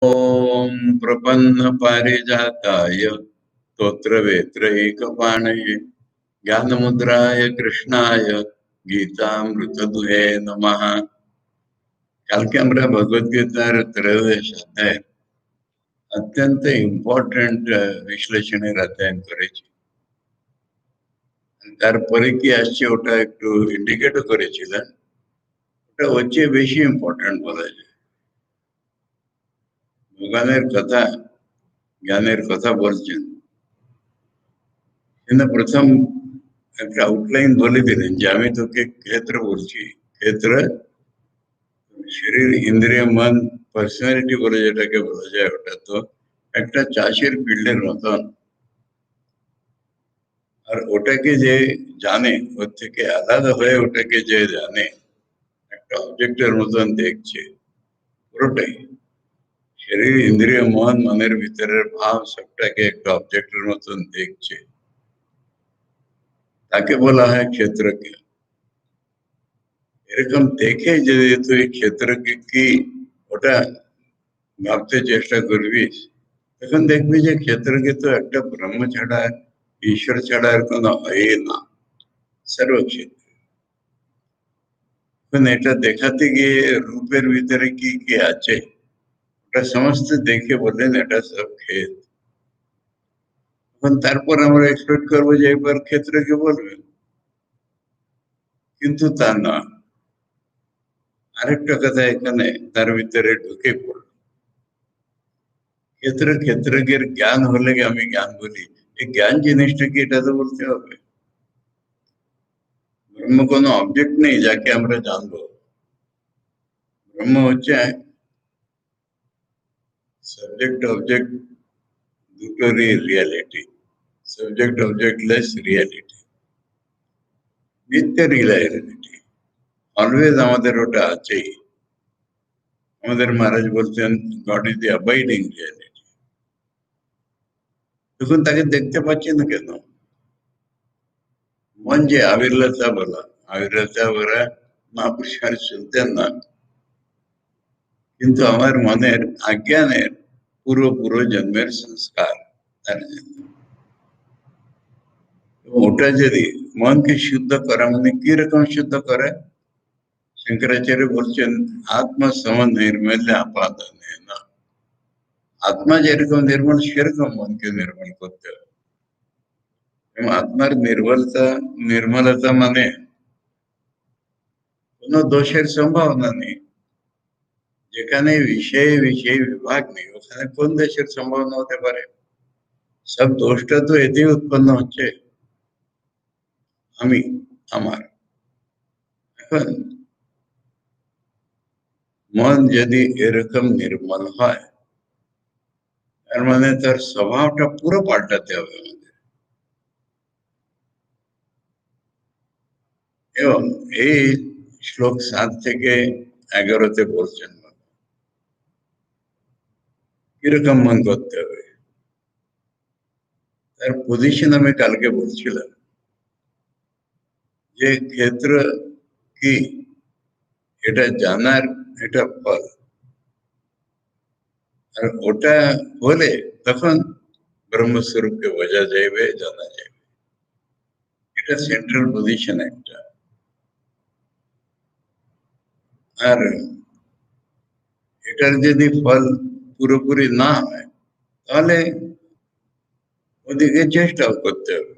ओम प्रपन्न पारिजाताय स्तोत्रवेत्रैकपाणये ज्ञानमुद्राय कृष्णाय गीतामृतदुहे नमः। कल के हमरा भगवद गीतार त्रयोदश अध्याय अत्यंत इम्पोर्टेंट विश्लेषणेर अध्ययन करेছি। তারপরে কি আসছে ওটা একটু ইন্ডিকেটও করেছিলেন। ওটা হচ্ছে বেশি ইম্পর্টেন্ট বলা যায়। ভগবানের কথা জ্ঞানের কথা বলছেন, কিন্তু প্রথম একটা আউটলাইন বলে দিলেন যে আমি তোকে ক্ষেত্র বলছি। ক্ষেত্র শরীর ইন্দ্রিয় মন পার্সোনালিটি বলে যেটাকে বলা যায়, ওটা তো একটা চাষের ফিল্ডের মতন। আর ওটাকে যে জানে, ওর থেকে আলাদা হয়ে ওটাকে যে জানে, একটা অবজেক্টের মতন দেখছে পুরোটাই। শরীর ইন্দ্রিয় মন মনের ভিতরের ভাব সবটাকে একটা অবজেক্টের মতন দেখছে, তাকে বলা হয় ক্ষেত্রকে। এরকম দেখে যদি তুই ক্ষেত্রকে কি ওটা ভাবতে চেষ্টা করবিস, তখন দেখবি যে ক্ষেত্রকে তো একটা ব্রহ্ম ছাড়া ঈশ্বর ছাড়া আর কোনো হয়ই না, সর্বক্ষেত্র। এখন এটা দেখাতে গিয়ে রূপের ভিতরে কি কি আছে ওটা সমস্ত দেখে বললেন এটা সব ক্ষেত। এখন তারপর আমরা এক্সপেক্ট করবো যে একবার ক্ষেত্রকে বলবেন, কিন্তু তা না। আরেকটা কথা এখানে তার ভিতরে ঢুকে পড়ল। ক্ষেত্রের জ্ঞান হলে আমি জ্ঞান বলি, এই জ্ঞান জিনিসটা কি এটা তো বলতে হবে। ব্রহ্ম কোনো অবজেক্ট নেই যাকে আমরা জানবো। ব্রহ্ম হচ্ছে সাবজেক্ট অবজেক্ট দুটোরই রিয়ালিটি, সাবজেক্ট অবজেক্টলেস রিয়ালিটি, নিত্য রিয়ালিটি। অলওয়েজ আমাদের ওটা আছেই। আমাদের মহারাজ বলছেন god is the abiding reality. তখন তাকে দেখতে পাচ্ছি না কেন? মন যে আবির্লতা বলা, আবির্লতা বলা মহাপুরুষ শুনতেন না, কিন্তু আমার মনের অজ্ঞানের পুরো জন্মের সংস্কার তার জন্য। ওটা যদি মনকে শুদ্ধ করা, মানে কি রকম শুদ্ধ করে? শঙ্করাচার্য বলছেন আত্মা সম নির্মল্য আপাদনে না। আত্মা যেরকম নির্মল সেরকম মনকে নির্মল করতে হবে। এবং আত্মার নির্মলতা মানে কোনো দোষের সম্ভাবনা নেই। যেখানে বিষয় বিভাগ নেই, ওখানে কোন দোষের সম্ভাবনা হতে পারে? সব দোষটা তো এতেই উৎপন্ন হচ্ছে, আমি আমার। এখন মন যদি এরকম নির্মল হয়, তার মানে তার স্বভাবটা পুরো পাল্টাতে হবে আমাদের। এবং এই শ্লোক 7 থেকে 11-তে বলছেন কিরকম মন করতে হবে। তার পজিশন আমি কালকে বলছিলাম যে ক্ষেত্র কি এটা জানার এটা ফল। আর ওটা হলে তখন ব্রহ্মস্বরূপকে বোঝা যাবে, জানা যাবে। এটা সেন্ট্রাল পজিশন একটা। আর এটার যদি ফল পুরোপুরি না হয়, তাহলে ওদিকে চেষ্টাও করতে হবে।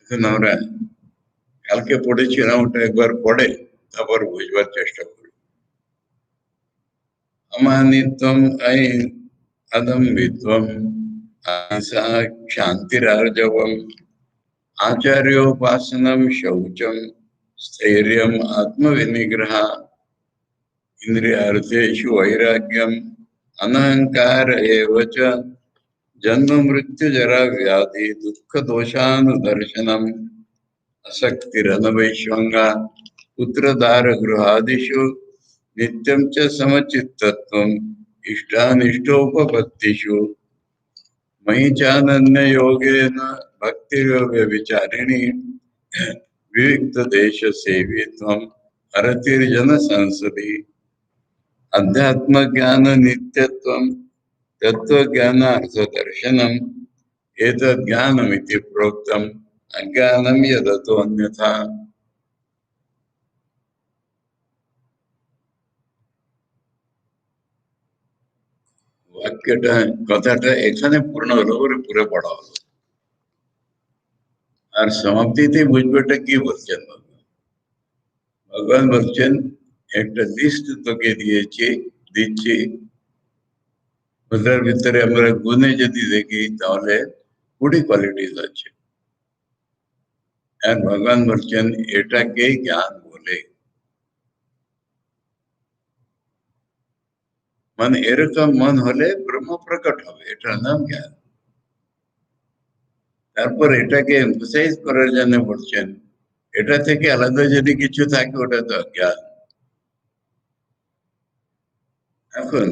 এখন আমরা কালকে পড়েছিলাম, ওটা একবার পড়ে তারপর বুঝবার চেষ্টা করি। अमानित्वम ऐ अदम्भित्वम अहिंसा क्षान्तिरार्जवम आचार्योपासनम शौचम स्थैर्यम आत्मविनिग्रह इंद्रियार्थेषु वैराग्यम अनहंकार एव च जन्म मृत्यु जरा व्याधि दुख दोषानुदर्शनम असक्तिरनवैश्वंगा पुत्रदार गृहादिषु नित्यं च समचित्तत्वम् इष्टानिष्टोपपत्तिषु मयि चानन्ययोगेन भक्तिर्व्यभिचारिणी विविक्तदेशसेवित्वम् हरतिर्जनसंसदि अध्यात्म ज्ञान नित्यत्वं तत्व ज्ञान अर्थ दर्शनम एतद् ज्ञानमिति प्रोक्तम अज्ञानम यदतो अन्यथा। বাক্যটা কথাটা এখানে পূর্ণ হলো বলে পুরো পড়া হলো। আর সমাপ্তিতে বুঝবে এটা কি বলছেন ভগবান বলছেন একটা লিস্ট তোকে দিয়েছি দিচ্ছি, ওটার ভিতরে আমরা গুণে যদি দেখি তাহলে 20 কোয়ালিটিস আছে। আর ভগবান বলছেন এটাকে জ্ঞান বলে, মানে এরকম মন হলে ব্রহ্ম প্রকট হবে, এটার নাম জ্ঞান। তারপর এটাকে এমফাসাইজ করার জন্য বলছেন এটা থেকে আলাদা যদি কিছু থাকে ওটা তো জ্ঞান। এখন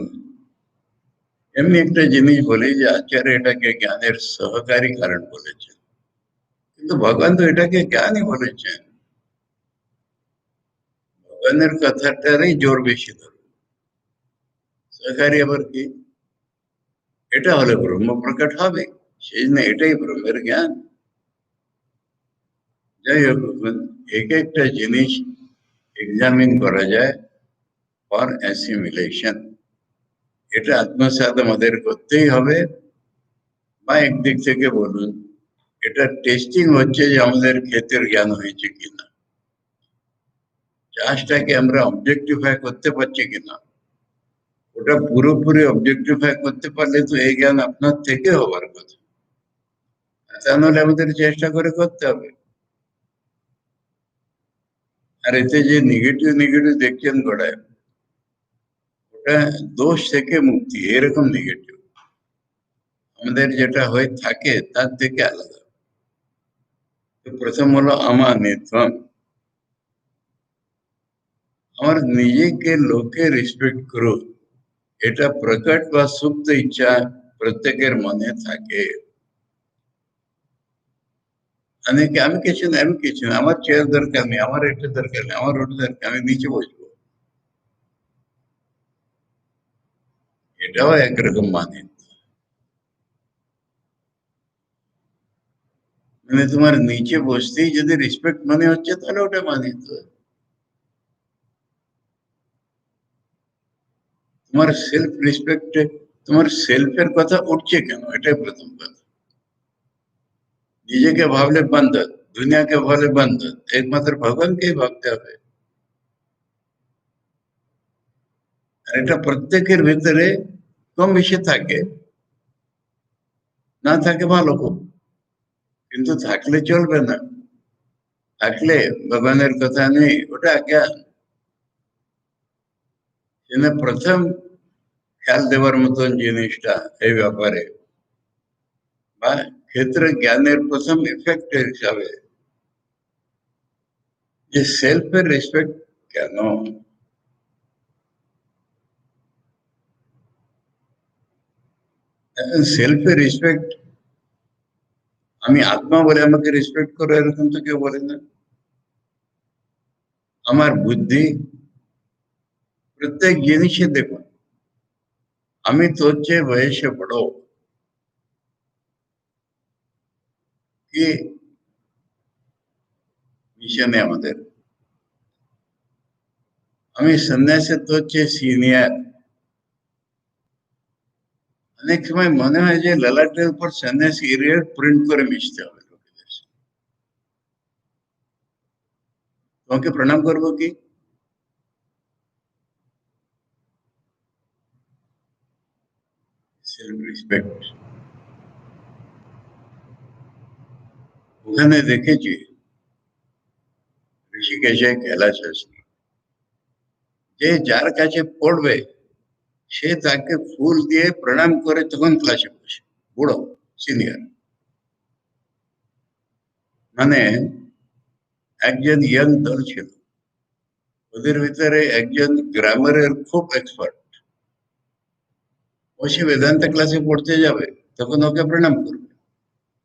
এমনি একটা জিনিস বলি যে আচার্য এটাকে জ্ঞানের সহকারী কারণ বলেছেন, কিন্তু ভগবান তো এটাকে জ্ঞানই বলেছেন। ভগবানের কথাটারই জোর বেশি ধরুন, সহকারী আবার কি? এটা হলে ব্রহ্ম প্রকট হবে, সেই জন্য এটাই ব্রহ্মের জ্ঞান। যাই হোক, এক একটা জিনিস এক্সামিন করা যায় ফর অ্যাসিমিলেশন, এটা আত্মসাৎ আমাদের করতেই হবে। বা একদিক থেকে বলুন এটা টেস্টিং হচ্ছে যে আমাদের ক্ষেতের জ্ঞান হয়েছে কিনা, চাষটাকে আমরা অবজেক্টিফাই করতে পারছি কিনা। ওটা পুরোপুরি অবজেক্টিফাই করতে পারলে তো এই জ্ঞান আপনার থেকে হবার কথা, তা নাহলে আমাদের চেষ্টা করে করতে হবে। আর এতে যে নেগেটিভ নেগেটিভ দেখছেন গোড়ায়, ওটা দোষ থেকে মুক্তি, এরকম নেগেটিভ। আমাদের যেটা হয়ে থাকে তার থেকে আলাদা। তো প্রথম হলো আমানিত্বম, আমার নিজেকে লোকে রেসপেক্ট করো, এটা প্রকট বা সুপ্ত ইচ্ছা প্রত্যেকের মনে থাকে। অনেকে আমি কিছু না, আমি কিছু না, আমার চেয়ার দরকার নেই, আমার এটা দরকার নেই, আমার ওটা দরকার, আমি নিচে বসবো, এটাও একরকম মানে। মানে তোমার নিচে বসতেই যদি রেসপেক্ট মনে হচ্ছে তাহলে ওটা মানিত। তোমার সেলফ রেসপেক্টে তোমার সেলফের কথা উঠছে কেন, এটাই প্রথম কথা। নিজেকে ভাবলে বন্ধন, দুনিয়াকে ভাবলে বন্ধন, একমাত্র ভগবানকেই ভাবতে হবে। আর এটা প্রত্যেকের ভিতরে কম বেশি থাকে, না থাকে ভালো খুব, কিন্তু থাকলে চলবে না। থাকলে ভগবানের কথা নেই, ওটা জ্ঞান। প্রথম খেয়াল দেওয়ার মতন জিনিসটা এই ব্যাপারে বা ক্ষেত্রে জ্ঞানের প্রথম ইফেক্ট হিসাবে যে সেলফের রেসপেক্ট কেন। এখন সেলফের রেসপেক্ট, আমি আত্মা বলে আমাকে রেসপেক্ট করো এরকম তো কেউ বলে না। আমার বুদ্ধি প্রত্যেক জিনিসে দেখুন, আমি তোর চেয়ে বয়সে বড়, কি মিশনে আমাদের, আমি সন্ন্যাসে তোর চেয়ে সিনিয়র। অনেক সময় মনে হয় যে ললাটের উপর সন্ন্যাসী এরিয়ার প্রিন্ট করে মিশতে হবে লোকেদের সাথে। তোমাকে প্রণাম করবো কি? Self respect. ওখানে দেখেছি ঋষিকেশে কৈলাস আসবে, যে যার কাছে পড়বে সে তাকে ফুল দিয়ে প্রণাম করে তখন ক্লাসে বসে, বুড়ো সিনিয়র। মানে একজন ইয়াং দল ছিল, ওদের ভিতরে একজন গ্রামারের খুব এক্সপার্ট, ও সে বেদান্ত ক্লাসে পড়তে যাবে তখন ওকে প্রণাম করবে।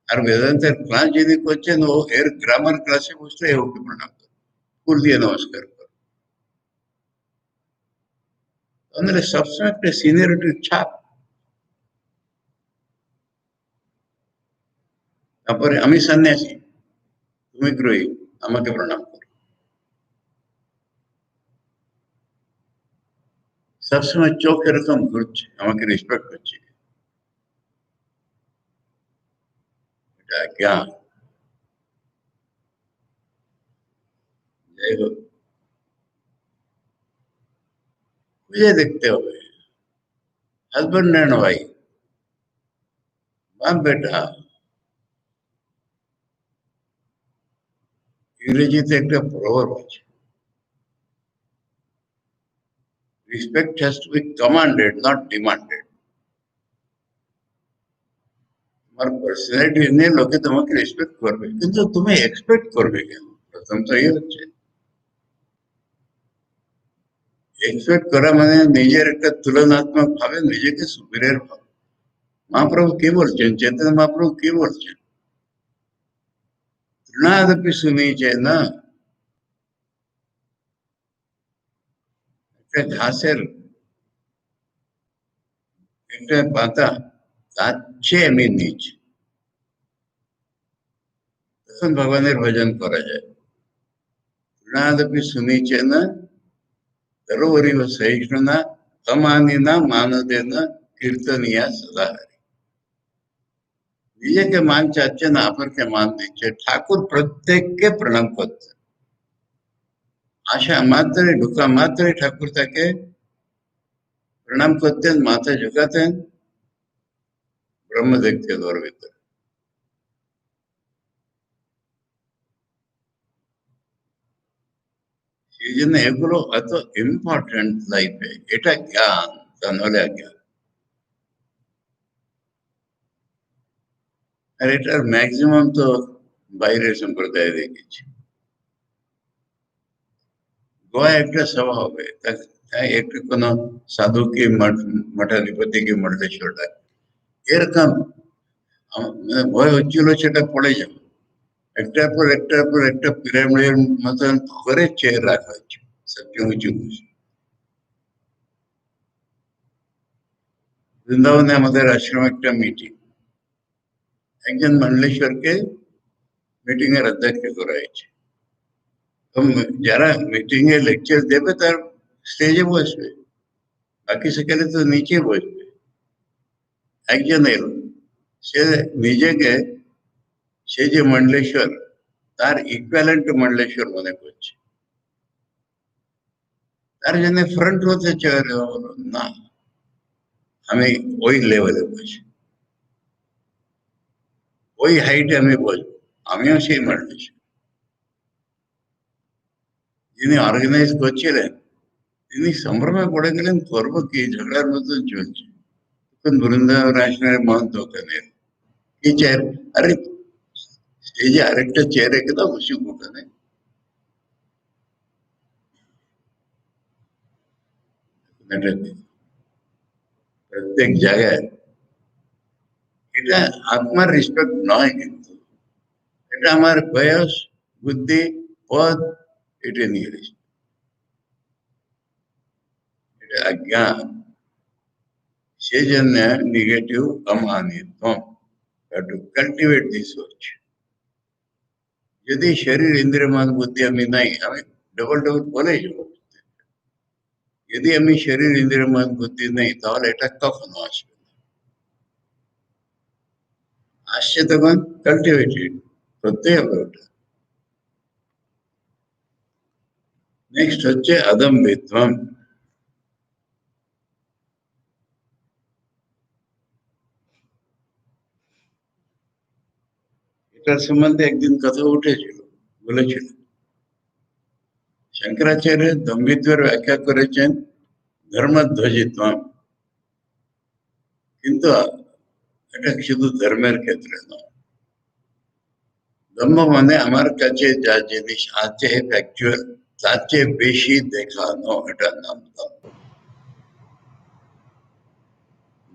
আর বেদান্তের ক্লাস যিনি করছেন ও এর গ্রামার ক্লাসে বসলে ওকে প্রণাম করবে, ফুল দিয়ে নমস্কার করবে। তাহলে সবসময় একটা সিনিয়রিটির ছাপ। তারপরে আমি সন্ন্যাসী, তুমি গ্রহী, আমাকে প্রণাম করো। সবসময় চোখ এরকম ঘুরছে, আমাকে রেসপেক্ট করছে, এটা জ্ঞান। যাই হোক, খুঁজে দেখতে হবে। হাজবেন্ড অ্যান্ড ওয়াইফ, বাপ বেটা। ইংরেজিতে একটা প্রভাব আছে, respect has to be commanded, not demanded. তোমার পার্সোনালিটি নিয়ে লোকে তোমাকে রেসপেক্ট করবে, কিন্তু তুমি এক্সপেক্ট করবে কেন? প্রথম তো এই হচ্ছে, এক্সপেক্ট করা মানে নিজের একটা তুলনাত্মক ভাবে নিজেকে সুপিরিয়র ভাবে। মহাপ্রভু কি বলছেন, চৈতন্য মহাপ্রভু কি বলছেন? তৃণাদপি সুনীচে না, একটা ঘাসের একটা পাতা তার চেয়ে আমি নিচ, তখন ভগবানের ভজন করা যায়। তৃণাদপি সুনীচে না তরোরিব সহিষ্ণুনা তমানিনা মানদেনা কীর্তনিয়া সদা। নিজেকে মান চাচ্ছে না, অপরকে মান দিচ্ছে। ঠাকুর প্রত্যেককে প্রণাম করতেন, আসা মাত্রই ঢুকা মাত্রই ঠাকুর তাকে প্রণাম করতেন, মাথা ঝুঁকাতেন, ব্রহ্মদেবকে গর্বিত। সেই জন্য এগুলো এত ইম্পর্টেন্ট লাইফে। এটা জ্ঞান, তা নাহলে অজ্ঞান। আর এটার ম্যাক্সিমাম তো বাইরের সম্প্রদায়ে দেখেছি। গোয়া একটা সভা হবে, তাই একটু কোনো সাধুকে মঠাধিপতিকে মঠেশ্বর ডাকে, এরকম মানে ভয় হচ্ছিল সেটা পড়ে যাবে। একটার পর একটার পর একটা পিরামিডের মতন করে চেয়ার রাখা হয়েছে, সবচেয়ে উঁচু উঁচু। বৃন্দাবনে আমাদের আশ্রমে একটা মিটিং, একজন মন্ডলেশ্বরকে মিটিং এর অধ্যক্ষ করা হয়েছে। তো যারা মিটিং এ লেকচার দেবে তার স্টেজে বসবে, বাকি সেখানে তো নিচে বসবে। একজন এলো, সে নিজেকে, সে যে মন্ডলেশ্বর তার ইকুয়ালেন্ট মন্ডলেশ্বর মনে করছে, তার জন্য ফ্রন্ট রোতে চেয়ার না, আমি ওই লেভেলে বসি, ওই হাইটে আমি বসবো, আমিও সেই মন্ডলেশ্বর। যিনি অর্গানাইজ করছিলেন তিনি সম্ভ্রমে পড়ে গেলেন, করবো কি, ঝগড়ার মতন চলছে। তখন বৃন্দাবন আশ্রমের মহন্ত ওখানে, কি চেয়ার, আরে স্টেজে আরেকটা চেয়ার রেখে দাও, বসুক ওখানে। প্রত্যেক জায়গায় এটা আত্মার রেসপেক্ট নয়, কিন্তু এটা আমার বয়স, বুদ্ধি, পদ, এটা নিয়ে respect। এটা অজ্ঞান। সেই জন্য নেগেটিভ অমানিত্বম, টু কাল্টিভেট দিস হচ্ছে। যদি শরীর ইন্দ্রিয় মন বুদ্ধি আমি নাই, আমি ডবল ডবল বলে যাবো। যদি আমি শরীর ইন্দ্রিয় মন বুদ্ধি নেই, তাহলে এটা কখনো আসবে না। আসছে তখন কাল্টিভেটেড করতে হবে ওটা। নেক্সট হচ্ছে অদম্ভিত্বম। এটার সম্বন্ধে একদিন কথা উঠেছিল, বলেছিল শঙ্করাচার্য দম্ভিত্বের ব্যাখ্যা করেছেন ধর্মধ্বজিত্বম, কিন্তু এটা শুধু ধর্মের ক্ষেত্রে নয়। দম্ভ মানে আমার কাছে যা জিনিস আছে ফ্যাকচুয়াল, তার চেয়ে বেশি দেখানো, এটার নাম দম্ভ।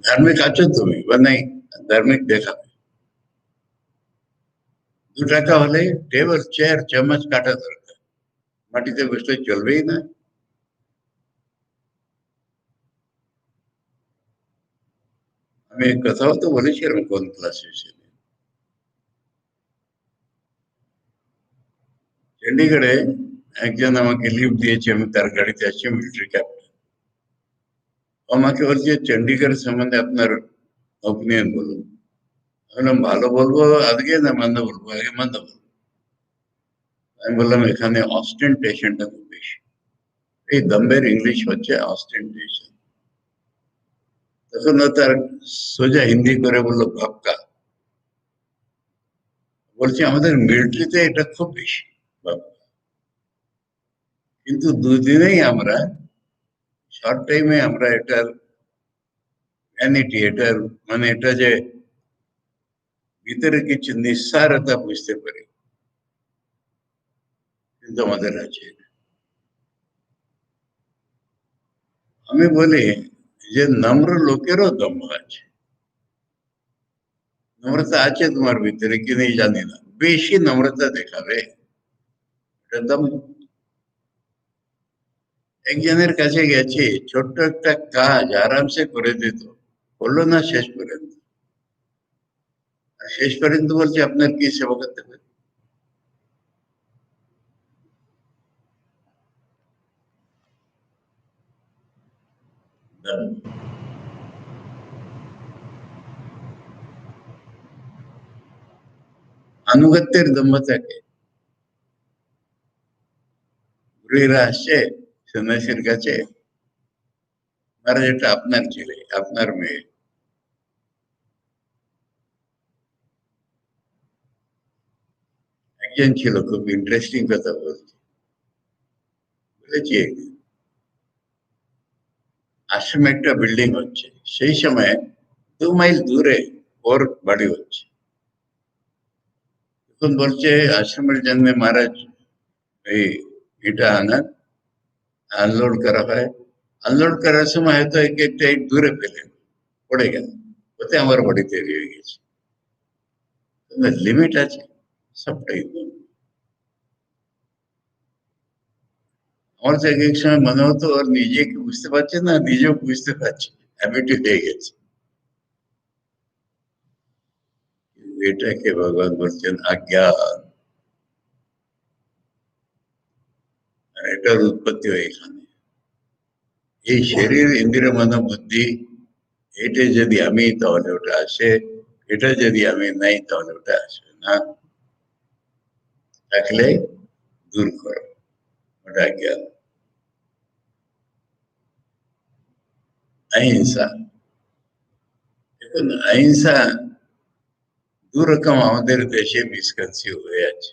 ধার্মিক আছো তুমি বা নেই, ধার্মিক দেখাবে। 2 টাকা হলে টেবিল চেয়ার চামচ কাটা দরকার, , , , , , , , , , , , , , , , , , , , , , , , ‌, ‌, ‌, ‌, ‌, ‌, ‌, ‌, ‌, ‌, ‌, ‌, ‌, ‌, ‌, ‌, ‌, ‌, ‌, ‌, ‌, ‌, , 'মাটিতে বসলে চলবেই না। আমি এই কথাও তো বলেছিলাম কোন ক্লাসে ছিল। চণ্ডীগড়ে একজন আমাকে লিফট দিয়েছে, আমি তার গাড়িতে আসছি, মিলিটারি ক্যাপ্টেন। আমাকে বলছে চণ্ডীগড় সম্বন্ধে আপনার ওপিনিয়ন বলুন। আমি বললাম ভালো বলবো আজকে না মন্দ বলবো? আগে মন্দ বলবো। আমি বললাম এখানে অস্টেন্টেশনটা খুব বেশি, এই দম্বের ইংলিশ হচ্ছে অস্টেন্টেশন। তখন ও তার সোজা হিন্দি করে বললো ভক্কা। বলছি আমাদের মিলিটারিতে এটা খুব বেশি ভক্কা। কিন্তু দুদিনেই আমরা শর্ট টাইমে আমরা এটার ভ্যানিটি, এটার মানে এটা যে ভিতরে কিছু নিঃসারতা বুঝতে পারি, কিন্তু আমাদের আছে। আমি বলি যে নম্র লোকেরও দম্ভ আছে, নম্রতা আছে তোমার ভিতরে কি নেই জানি না, বেশি নম্রতা দেখাবে এটা দম্ভ। একজনের কাছে গেছে, ছোট্ট একটা কাজ আরামসে করে দিত, করলো না শেষ পর্যন্ত। আর শেষ পর্যন্ত বলছে আপনার কি সেবা করতে পারি। আনুগত্যের দম্ভ থাকে। গৃহীরা আসছে সন্ন্যাসীর কাছে, মহারাজ এটা আপনার ছেলে, আপনার মেয়ে। একজন ছিল খুব ইন্টারেস্টিং কথা বলছে, বলেছি আশ্রমে একটা বিল্ডিং হচ্ছে, সেই সময় 2 মাইল দূরে ওর বাড়ি হচ্ছে। তখন বলছে আশ্রমের জন্য মহারাজ এই এটা আনার আনলোড করা হয়, আনলোড করার সময় হয়তো একটা ইট দূরে ফেলে পড়ে গেল, ওতে আমার বাড়ি তৈরি হয়ে গেছে। লিমিট আছে সবটাই। আমার তো এক এক সময় মনে হতো ওর নিজেকে বুঝতে পারছে না, নিজেও বুঝতে পারছে, হ্যাবিট হয়ে গেছে। এটাকে ভগবান বলছেন আজ্ঞান, আর এটার উৎপত্তি হয় এখানে। এই শরীর ইন্দ্রিয় মন বুদ্ধি, এটা যদি আমি তাহলে ওটা আসে, এটা যদি আমি নাই তাহলে ওটা আসবে না। থাকলে দূর করো, ওটা জ্ঞান। অহিংসা, দেখুন অহিংসা দু রকম আমাদের দেশে মিসকনসিভ হয়ে আছে।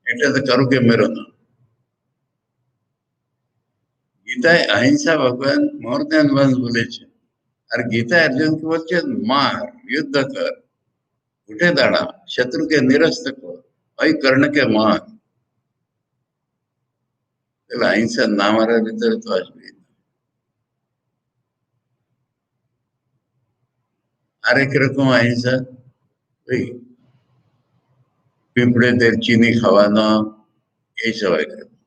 এটা তো কারুকে মেরো না। গীতায় অহিংসা ভগবান মোর দেন ওয়ান্স বলেছেন, আর গীতা অর্জুনকে বলছেন মার, যুদ্ধ কর, উঠে দাঁড়া, শত্রুকে নিরস্ত কর, ওই কর্ণকে মার। তাহলে অহিংসা না মারার ভিতরে তো আসবে। আরেক রকম অহিংসা ওই পিঁপড়েদের চিনি খাওয়ানো, এইসব একরকম।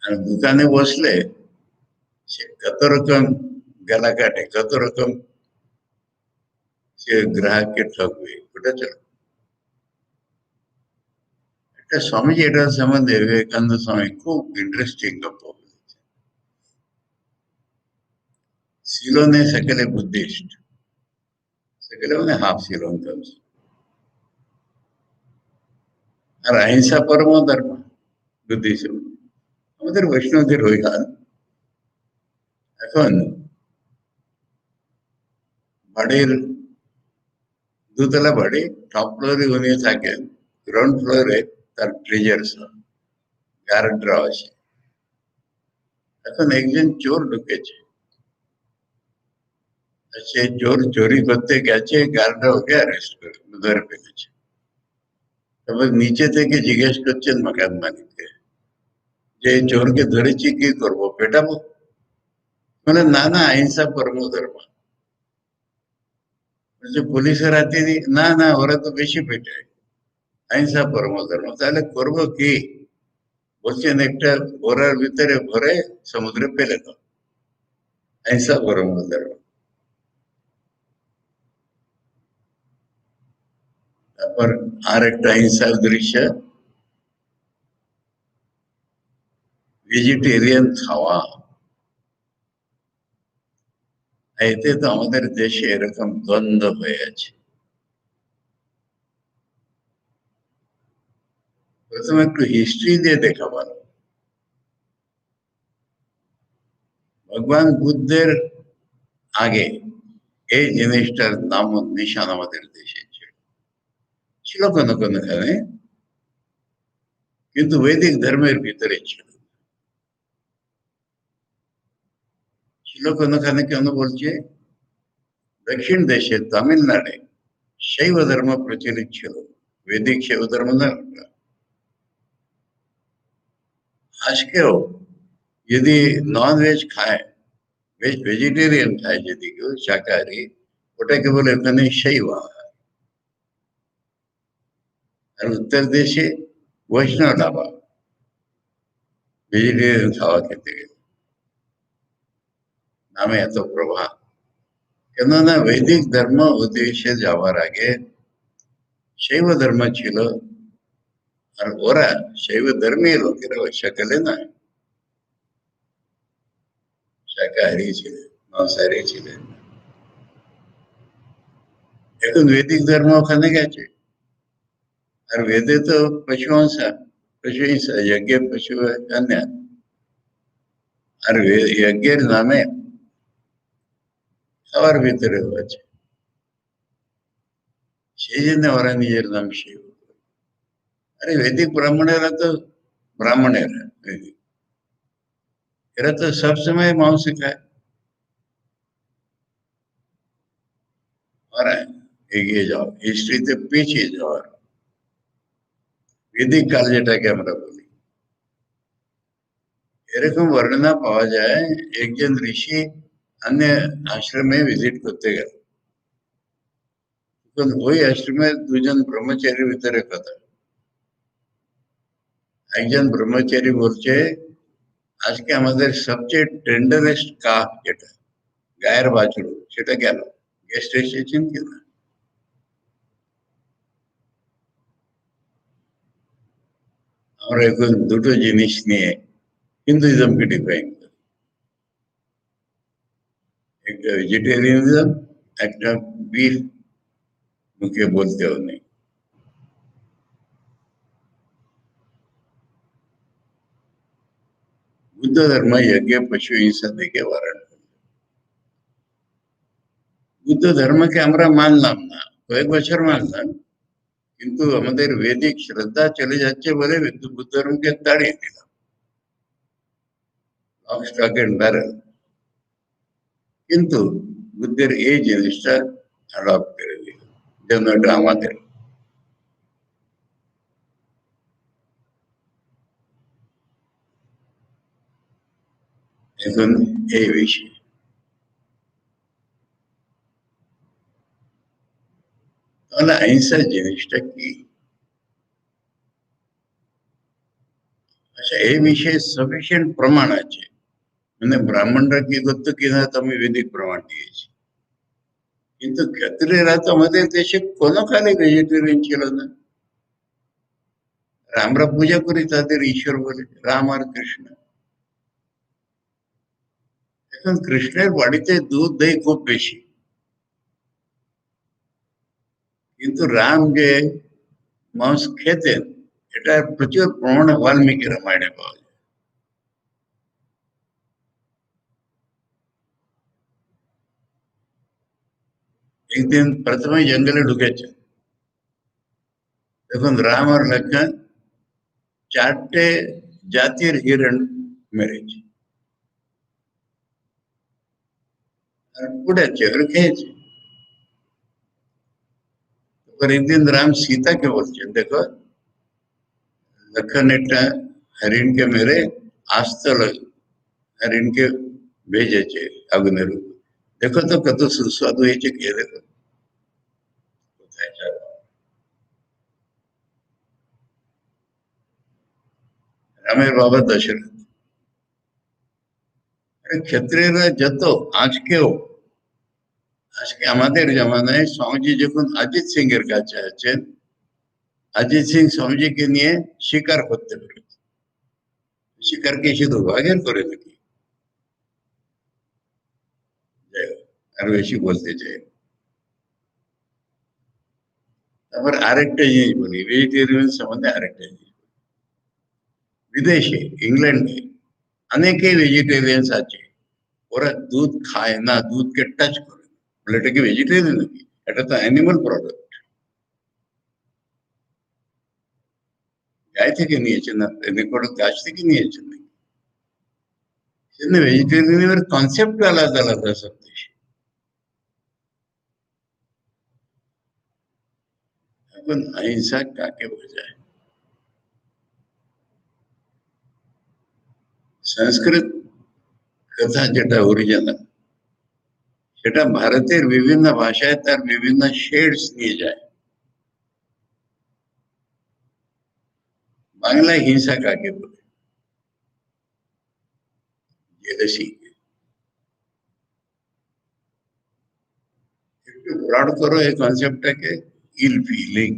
আর দোকানে বসলে সে কত রকম গলা কাটে, কত রকম সে গ্রাহককে ঠকবে, ওটা চলো। একটা স্বামীজি এটার সম্বন্ধে বিবেকানন্দ স্বামী খুব ইন্টারেস্টিং গল্প বলেছে। সিলোনে সেকেলে বুদ্ধিস্ট, সেকেলে মানে হাফ শ্রীলঙ্কান, আর অহিংসা পরম ধর্ম বুদ্ধিজম, আমাদের বৈষ্ণবদের ওই হাল। এখন বাড়ির দোতলা বাড়ি, টপ ফ্লোরে উনি থাকেন, গ্রাউন্ড ফ্লোরে তার ট্রেজার্স, গার্ডরা আছে। এখন একজন চোর ঢুকেছে, সে চোর চুরি করতে গেছে, গার্ডরা ওকে অ্যারেস্ট করে ধরে ফেলেছে। তারপর নিচে থেকে জিজ্ঞেস করছেন মকান মালিককে যে এই চোরকে ধরেছি কি করবো, পেটাবো? মানে না না, অহিংসা পরম ধর্ম। বলছে পুলিশের হাতে না না, ওরা তো বেশি পেটায়, অহিংসা পরম ধর্ম, তাহলে করবো কি? বলছেন একটা ঘোড়ার ভিতরে ভরে সমুদ্রে ফেলে দাও, হিংসা করো আমাদের। তারপর আর একটা হিংসার দৃশ্য, ভেজিটেরিয়ান খাওয়া। এতে তো আমাদের দেশে এরকম দ্বন্দ্ব হয়ে আছে। প্রথমে একটু হিস্ট্রি দিয়ে দেখা ভালো। ভগবান বুদ্ধের আগে এই জিনিসটার নাম নিশান আমাদের দেশে ছিল, ছিল কোনো কোনোখানে, কিন্তু বৈদিক ধর্মের ভিতরে ছিল। ছিল কোনোখানে কেন বলছে, দক্ষিণ দেশে তামিলনাড়ে শৈব ধর্ম প্রচলিত ছিল, বৈদিক শৈব ধর্ম না। আজকেও যদি নন ভেজ খায়, ভেজিটেরিয়ান খায় যদি কেউ শাকাহারি, ওটাকে বলে ওখানে শৈব। আর উত্তর দেশে বৈষ্ণব ধাবা, ভেজিটেরিয়ান খাওয়া খেতে গেলে নামে এত প্রভাব। কেননা বৈদিক ধর্ম উদ্দেশ্যে যাওয়ার আগে শৈব ধর্ম ছিল, আর ওরা শৈব ধর্মীয় লোকেরা ওই সকালে না শাকাহারি ছিলেন, মাংসাহারি ছিলেন। এখন বৈদিক ধর্ম ওখানে গেছে, আর বেদে তো পশু হিংসা, পশু হিংসা, যজ্ঞ পশু কন্যা, আর যজ্ঞের নামে খাওয়ার ভিতরে হয়েছে, সেই জন্য ওরা নিজের নাম শিব। আরে বৈদিক ব্রাহ্মণেরা তো ব্রাহ্মণেরা, বৈদিক এরা তো সবসময় মাংস খায়। ওরা এগিয়ে যাও, হিস্ট্রিতে পিছিয়ে যাওয়ার বৈদিক কাল যেটাকে আমরা বলি। এরকম বর্ণনা পাওয়া যায়, একজন ঋষি अन्य আশ্রমে ভিজিট করতে গেল, তখন ওই আশ্রমে দুজন ব্রহ্মচারীর ভিতরে কথা। একজন ব্রহ্মচারী বলছে, আজকে আমাদের সবচেয়ে টেন্ডারেস্ট কাক যেটা, গায়ের বাছুর, সেটা গেল, গেস্ট এসেছেন কিনা। আমরা এখন দুটো জিনিস নিয়ে হিন্দুইজমকে ডিফাইন করি, একটা ভেজিটেরিয়ানিজম, একটা বিফ মুখে বলতেও নেই। বুদ্ধ ধর্ম यज्ञ पशु हिंसा থেকে বারণ। বুদ্ধ ধর্মকে আমরা মানলাম না, কয়েক বছর মানলাম, কিন্তু আমাদের বৈদিক শ্রদ্ধা চলে যাচ্ছে বলে বুদ্ধ ধর্মকে তাড়িয়ে দিলাম, লক স্টক এন্ড ব্যারেল। কিন্তু বুদ্ধের এই জিনিসটা অ্যাডপ্ট করে দিল, যেন এটা আমাদের। এখন এই বিষয়, তাহলে অহিংসা জিনিসটা কি? আচ্ছা, এই বিষয়ে সাফিসিয়েন্ট প্রমাণ আছে, মানে ব্রাহ্মণরা কি করতো কিনা তো আমি বৈদিক প্রমাণ দিয়েছি, কিন্তু ক্ষত্রিয়রা তো আমাদের দেশে কোনো কালে ভেজিটেরিয়ান ছিল না। আর আমরা পূজা করি তাদের ঈশ্বর বলে, রাম আর কৃষ্ণ। এখন কৃষ্ণের বাড়িতে দুধ দই খুব বেশি, কিন্তু রাম যে মাংস খেতেন, এটা প্রচুর প্রমাণ বাল্মীকি রামায়ণে পাওয়া যায়। একদিন প্রথমে জঙ্গলে ঢুকেছে, তখন রাম আর লক্ষণ চারটে জাতির হিরণ মেরেছে, আর পুড়েছে আর খেয়েছে। তারপর একদিন রাম সীতাকে বলছেন, দেখো লক্ষণ একটা হরিণকে মেরে আস্ত হরিণকে ভেজেছে আগুনের উপর, দেখো তো কত সুস্বাদু হয়েছে, খেয়ে দেখো। কোথায় যাবে? রামের বাবা দশরথ। ক্ষত্রিয়রা যত আজকেও, আজকে আমাদের জামানায় স্বামীজি যখন অজিত সিং এর কাছে আছেন, অজিত সিং স্বামীজিকে নিয়ে স্বীকার করতে পেরেছে। স্বীকার কি শুধু বাঘের করে নাকি? আর বেশি বলতে চাই। তারপর আরেকটা জিনিস বলি, ভেজিটেরিয়ান সম্বন্ধে আরেকটা জিনিস। বিদেশে, ইংল্যান্ডে অনেকেই ভেজিটেরিয়ান আছে, ওরা দুধ খায় না, দুধকে টাচ করে না। বলে এটা কি ভেজিটেরিয়ান নাকি? এটা তো অ্যানিমাল প্রোডাক্ট, গায়ে থেকে নিয়েছেন না, কোনো গাছ থেকে নিয়েছেন নাকি? সেজন্য ভেজিটেরিয়ানের কনসেপ্ট আলাদা আলাদা সব দেশে। এখন অহিংসা কাকে বোঝায়? সংস্কৃত কথা যেটা অরিজিনাল, সেটা ভারতের বিভিন্ন ভাষায় তার বিভিন্ন শেডস নিয়ে যায়। বাংলায় হিংসা কাকে বলে? জেলেসি। একটু ব্রড করো এই কনসেপ্টটাকে, ইল feeling,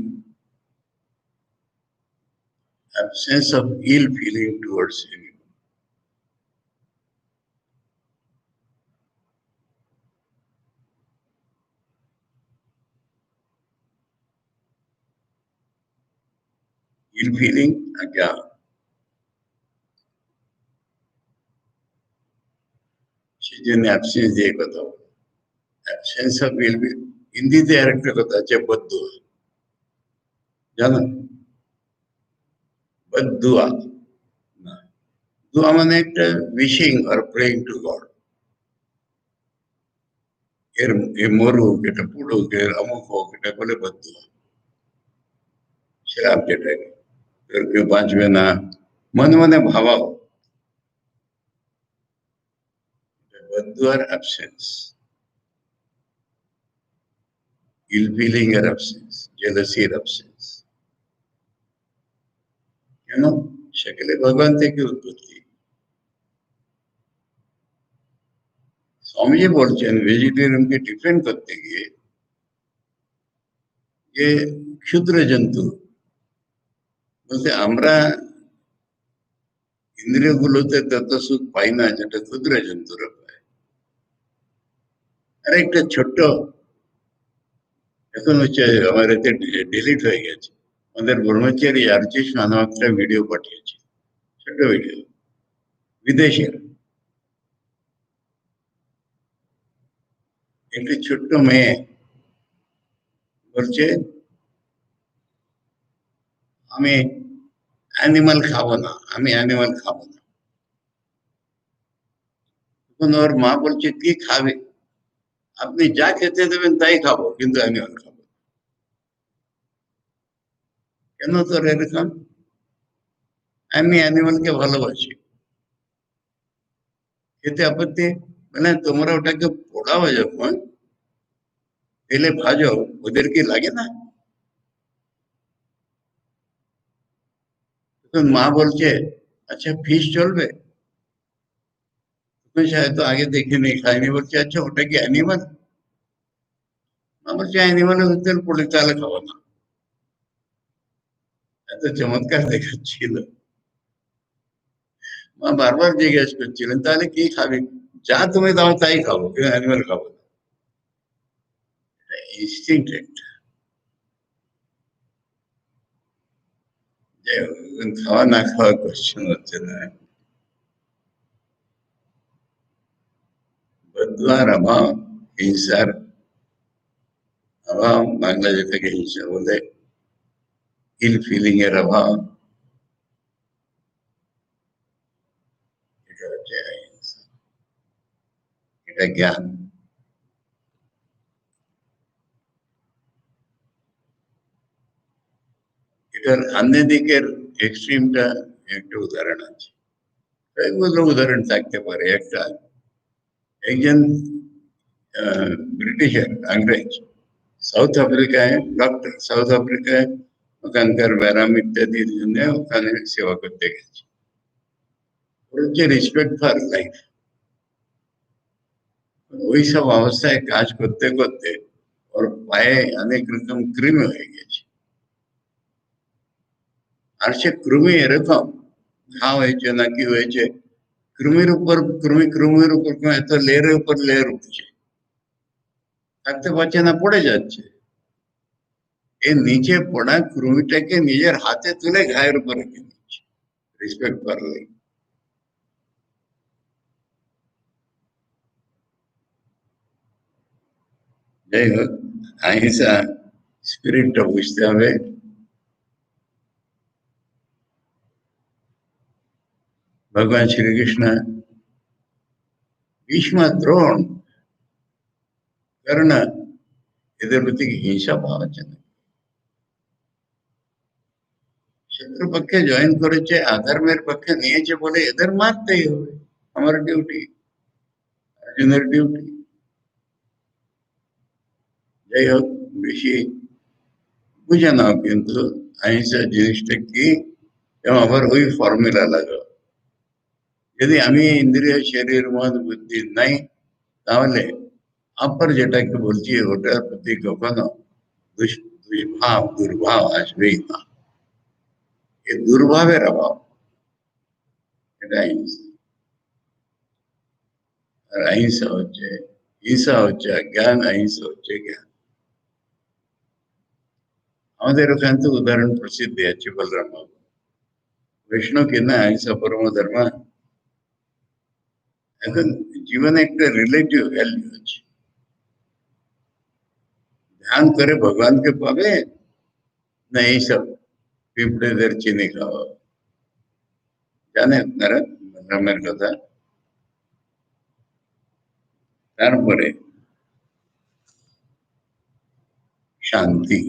absence of ill feeling towards anyone. Ill feeling क्या? সেজন্য অ্যাবসেন্স দিয়ে কথা বলো। অ্যাবসেন্স অফ ইল, হিন্দিতে আরেকটা কথা আছে বদদুয়া, জানো? বদদুয়া না, দোয়া মানে একটা wishing or praying two god. এর এ মরুক, এটা পুড়ুক, এর অমুক হোক, এটা বলে বদদুয়া। শ্রাপ যেটাকে, কেউ বাঁচবে না, মনে মনে ভাবাও, বদদুয়ার অ্যাবসেন্স, ইল ফিলিং এর অ্যাবসেন্স, জেলাসির অ্যাবসেন্স। কেন? সেখানে ভগবান থেকে উৎপত্তি। স্বামীজি বলছেন ভেজিটেরিয়ানকে ডিফেন্ড করতে গিয়ে যে ক্ষুদ্র জন্তু বলতে আমরা ইন্দ্রিয় গুলোতে তত সুখ পাই না যেটা ক্ষুদ্র জন্তুরা পায়। আর একটা ছোট্ট, এখন হচ্ছে আমার এতে ডিলিট হয়ে গেছে, আমাদের ব্রহ্মচারী আর্চিস নামে একটা ভিডিও পাঠিয়েছে, ছোট ভিডিও, বিদেশের একটি ছোট্ট মেয়ে বলছে আমি অ্যানিমাল খাবো না, আমি অ্যানিমাল খাবো না। তখন ওর মা বলছে কি খাবে? আপনি যা খেতে দেবেন তাই খাবো, কিন্তু অ্যানিমাল খাবো না। কেন তোর এরকম? আমি অ্যানিমালকে ভালোবাসি, খেতে আপত্তি? মানে তোমরা ওটাকে পোড়াও যখন, তেলে ভাজো, ওদের কি লাগে না? তখন মা বলছে আচ্ছা ফিশ চলবে? তখন সে হয়তো আগে দেখিনি, খাইনি, বলছে আচ্ছা ওটা কি অ্যানিমাল? মা বলছে অ্যানিমালের তেল পড়লে তাহলে খাবো না। এত চমৎকার দেখাচ্ছিল। মা বারবার জিজ্ঞেস করছিলেন তাহলে কি খাবি? যা তুমি দাও তাই খাবো, কিন্তু অ্যানিমাল খাবো না। ইনস্টিংক্ট একটা। যাই হোক, এখন খাওয়া না খাওয়া কোশ্চেন হচ্ছে না। বদুয়ার অভাব, হিংসার অভাব, বাংলা যেটাকে হিংসা বলে, ইল ফিলিং এর অভাব, এটা হচ্ছে অহিংসা, এটা জ্ঞান। এটার अन्य দিকের এক্সট্রিমটা একটা উদাহরণ আছে, কয়েকগুলো উদাহরণ থাকতে পারে। একটা, একজন ব্রিটিশার, ইংরেজ, সাউথ আফ্রিকায় ডক্টর, সাউথ আফ্রিকায় ওখানকার ব্যারাম ইত্যাদির জন্য ওখানে সেবা করতে গেছে। হচ্ছে রেসপেক্ট ফর লাইফ। ওই সব অবস্থায় কাজ করতে করতে ওর পায়ে অনেক রকম কৃমি হয়ে গেছে। আর সে কৃমি এরকম ঘা হয়েছে না কি হয়েছে, কৃমির উপর এত লেয়ারের উপর লেয়ার উঠছে, থাকতে পারছে না, পড়ে যাচ্ছে। এ নিচে পড়া কৃমিটাকে নিজের হাতে তুলে ঘায়ের উপর রেখে দিচ্ছে, রেসপেক্ট ফর লাইফ। যাই হোক, আহিংসা স্পিরিটটা বুঝতে হবে। ভগবান শ্রীকৃষ্ণ ভীষ্ম, দ্রোণ, কর্ণ এদের প্রতি হিংসা পাওয়া যায় না। শত্রুপক্ষে জয়েন করেছে, আধর্মের পক্ষে নিয়েছে বলে এদের মারতেই হবে, আমার ডিউটি, অর্জুনের ডিউটি। যাই হোক, বেশি বুঝে নাও কিন্তু আহিংসা জিনিসটা কি, এবং আবার ওই ফর্মুলা লাগাও। যদি আমি ইন্দ্রিয় শরীর মন বুদ্ধি নাই, তাহলে আপার যেটাকে বলছি ওটার প্রতি কখনো দুষ্ভাব দুর্ভাব আসবেই না। এই দুর্ভাবের অভাব, এটা হিংসা। আর অহিংসা হচ্ছে, হিংসা হচ্ছে অজ্ঞান, অহিংসা হচ্ছে জ্ঞান। আমাদের ওখানে তো উদাহরণ প্রসিদ্ধ আছে বলরাম বাবু, বিষ্ণু কিনা অহিংসা পরম ধর্ম। এখন জীবনে একটা রিলেটিভ ভ্যালু আছে, ধ্যান করে ভগবানকে পাবে না এইসব পিঁপড়েদের চিনি খাওয়া। জানে আপনারা বলরামের কথা। তারপরে শান্তি,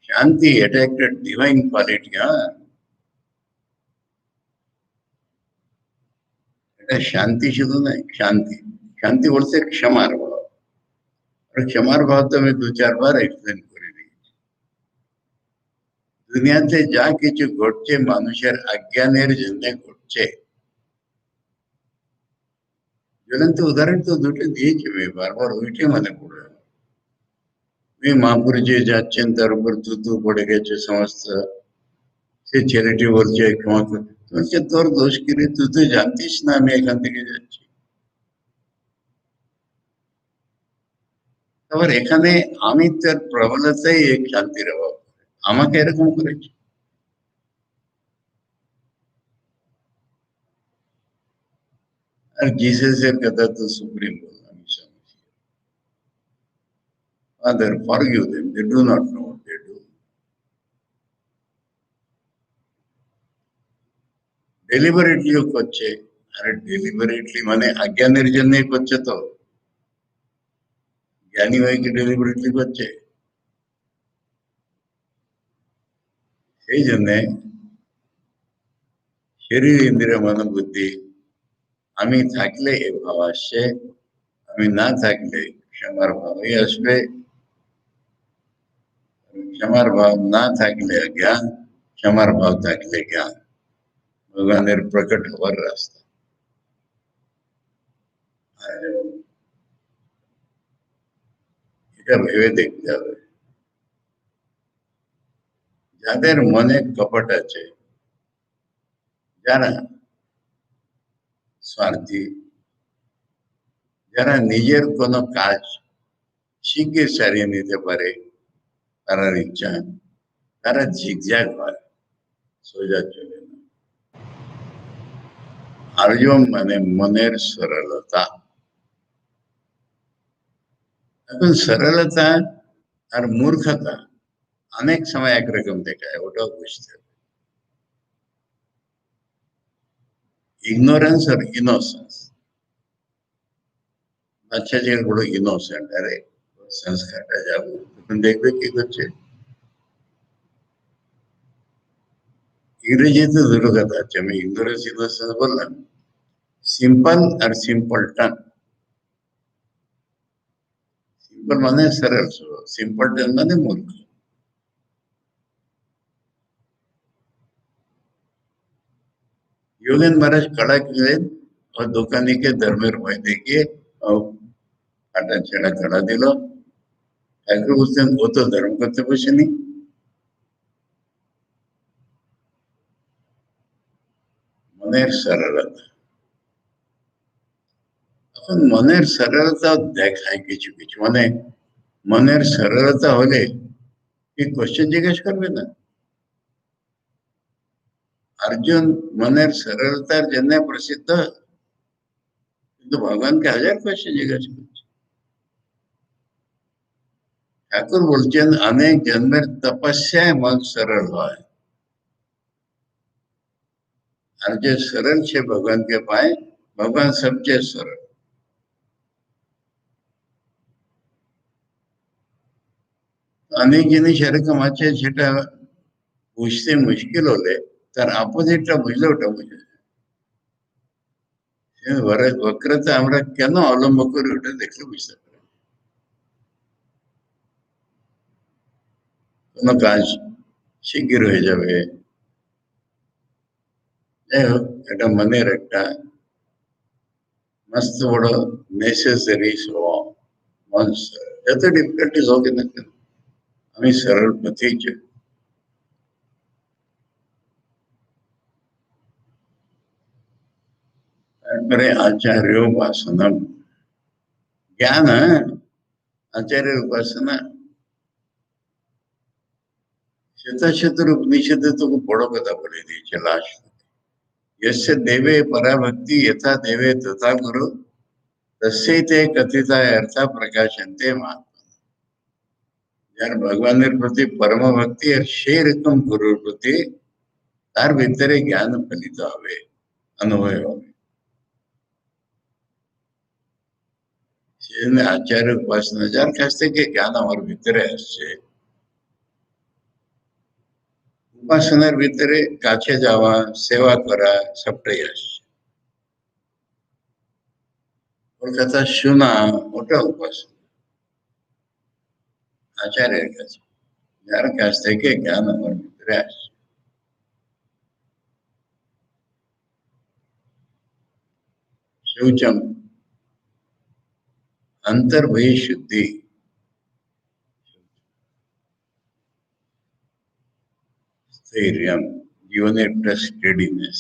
শান্তি এটা একটা ডিভাইন কোয়ালিটি। হ্যাঁ, এটা শান্তি শুধু নয়, শান্তি, শান্তি বলতে ক্ষমার ভাব। আর ক্ষমার ভাব তো আমি 2-4 বার এক্সপ্লেন করে দিয়েছি। দুনিয়াতে যা কিছু ঘটছে মানুষের অজ্ঞানের জন্য ঘটছে। জ্বলন্ত উদাহরণ তো দুটো দিয়েছি, আমি বারবার ওইটাই মনে পড়ে। ওই মহাপুর যে যাচ্ছেন তার উপর থুতু পড়ে গেছে সমস্ত, সে ছেলেটি বলছে ক্ষমা কর, বলছে তোর দোষ কি রে, তুই তো জানতিস না আমি এখান থেকে যাচ্ছি। আবার এখানে আমি তার প্রবলতাই এক শান্তির অভাব, আমাকে এরকম করেছে। আর জিসাসের কথা তো সুপ্রিম বললাম, Father, forgive them, they do not know what they do. ডেলিবারেটলিও করছে। আরে ডেলিবারেটলি মানে অজ্ঞানের জন্যই করছে তো, জ্ঞানী হয়ে কি ডেলিবারেটলি করছে? সেই জন্যে শরীর ইন্দ্রিয় মন বুদ্ধি, আমি থাকলে এ ভাব আসছে, আমি না থাকলে ক্ষমার ভাবই আসবে, ক্ষমার ভাব না থাকলে অজ্ঞান, ক্ষমার ভাব থাকলে জ্ঞান, ভগবানের প্রকট হওয়ার রাস্তা। আর এটা ভেবে দেখতে হবে, যাদের মনে কপট আছে, যারা স্বার্থী, যারা নিজের কোনো কাজ শিখে সারিয়ে নিতে পারে, তারার ইচ্ছা, তারা ঝিকঝ্যাক হয়, সোজা চলে না। আর্যম মানে মনের সরলতা। এখন সরলতা আর মূর্খতা অনেক সময় একরকম দেখায়, ওটাও বুঝতে হবে। ইগনোরেন্স আর ইনোসেন্স, বাচ্চা যে বড় ইনোসেন্ট, আরে সংস্কারটা যাবো তখন দেখবে কি করছে। ইংরেজিতে দুটো কথা আছে, আমি ইগনোরেন্স ইনোসেন্স বললাম। সিম্পল আর সিম্পলটন। সিম্পল মানে সরল, সিম্পলটন মানে মূর্খ। योगेंद्र महाराज कड़ा किए और दुकानी के धर्मेर भाई देखिए और काटा छेड़ा कड़ा दिलो ठाकुर बोलते वो तो धर्म करते बसे नहीं মনের সরলতা এখন মনের সরলতা দেখায় কিছু কিছু মানে মনের সরলতা হলে কি কোশ্চেন জিজ্ঞেস করবে না अर्जुन मनेर सरलतार जन्य प्रसिद्ध কিন্তু ভগবানকে হাজার কোশ্চেন জিজ্ঞাসা করছে ঠাকুর বলছেন অনেক জন্মের তপস্যায় মন সরল হয় আর যে সরল সে ভগবানকে পায় ভগবান সবচেয়ে সরল অনেক জিনিস এরকম আছে সেটা বুঝতে মুশকিল হলে তার অপোজিটটা বুঝলে ওটা বুঝে বক্রতা আমরা কেন অবলম্বন করি ওটা দেখলে বুঝতে পারি কোনো কাজ শিগগির হয়ে যাবে যাই হোক এটা মনের একটা मस्त बड़ नेसेसरी स्वभाव मन যত ডিফিকাল্টিজ হোক না কেন আমি সরল পথেই চাই তারপরে आचार्य उपासना ज्ञान आचार्य उपासना शतशतर उपनिषद तो बड़ो कथा बोली दी लास्ट यस्य देवे पराभक्ति यथा देवे तथा गुरु तस्यैते कथिता अर्थ प्रकाशन्ते महात्मा यार भगवान प्रति परम भक्ति और से रकम गुरु प्रति तार भीतर ज्ञान फलित हवे अनुभव हवे সেজন্য আচার্য উপাসনা যার কাছ থেকে জ্ঞান আমার ভিতরে আসছে উপাসনার ভিতরে কাছে যাওয়া সেবা করা সবটাই আসছে ওর কথা শোনা ওটা উপাসনা আচার্যের কাছে যার কাছ থেকে জ্ঞান আমার ভিতরে আসছে शौचम अंतर्बहि शुद्धि स्थैर्यम जीवन एक स्टेडीनेस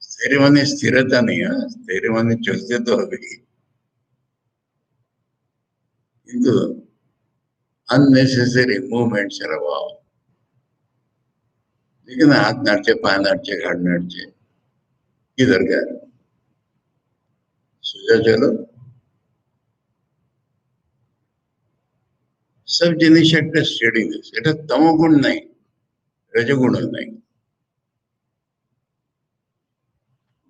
स्थैर्य माने स्थिरता नहीं है स्थैर्य माने चलते तो अभी किंतु अननेसेसरी मूवमेंट्स अभाव लेकिन हाथ नाचे पाय नाचे घाट नाचे किधर गया सोचा चलो सब जिनिस একটা স্টেডিনেস এটা তমগুণ নাই রজগুণ নাই